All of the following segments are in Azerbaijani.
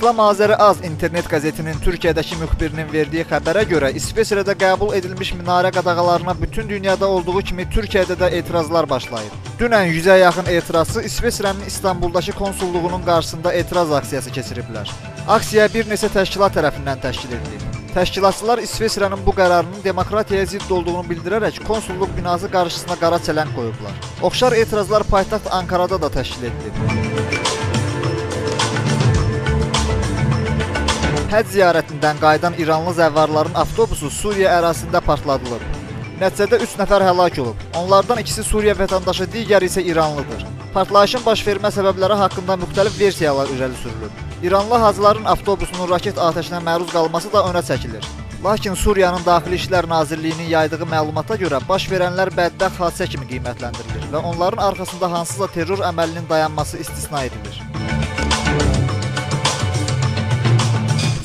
İslam Azəri Az internet qəzetinin Türkiyədəki müxbirinin verdiyi xəbərə görə İsveçrədə qəbul edilmiş minarə qadağalarına bütün dünyada olduğu kimi Türkiyədə də etirazlar başlayıb. Dünən 100-ə yaxın etirazçı İsveçrənin İstanbuldakı konsulluğunun qarşısında etiraz aksiyası keçiriblər. Aksiya bir neçə təşkilat tərəfindən təşkil edilib. Təşkilatçılar İsveçrənin bu qərarının demokratiyaya zidd olduğunu bildirərək konsulluq binası qarşısına qara çələng qoyublar. Oxşar etirazlar paytaxt Ankarada da təşkil edilib. Həcc ziyarətindən qayıdan İranlı zəvvarların avtobusu Suriya ərazisində partladılıb. Nəticədə 3 nəfər həlak olub. Onlardan ikisi Suriya vətəndaşı, digəri isə İranlıdır. Partlayışın baş vermə səbəbləri haqqında müxtəlif versiyalar irəli sürülüb. İranlı hacıların avtobusunun raket atəşinə məruz qalması da önə çəkilir. Lakin Suriyanın Daxili İşlər Nazirliyinin yaydığı məlumata görə baş verənlər bədbəxt hadisə kimi qiymətləndirilir və onların arxasında hansısa terror əməlinin dayanması istisna edilir.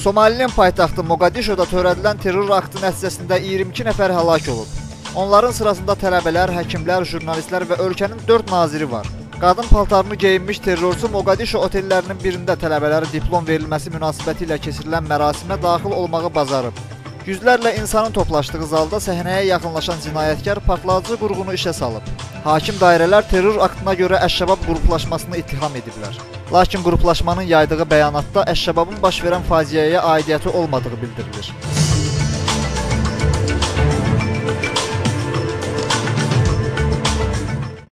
Somalinin paytaxtı Moqadişoda törədilən terror aktı nəticəsində 22 nəfər həlak olub. Onların sırasında tələbələr, həkimlər, jurnalistlər və ölkənin 4 naziri var. Qadın paltarını geyinmiş terrorçu Moqadişo otellərinin birində tələbələrə diplom verilməsi münasibətilə keçirilən mərasimə daxil olmağı bacarıb. Yüzlərlə insanın toplaşdığı zalda səhnəyə yaxınlaşan cinayətkar partlayıcı qurğunu işə salıb. Hakim dairələr terror aktına görə Əş-Şəbab qruplaşmasını ittiham ediblər. Lakin qruplaşmanın yaydığı bəyanatda Əş-Şəbabın baş verən faciəyə aidiyyəti olmadığı bildirilir.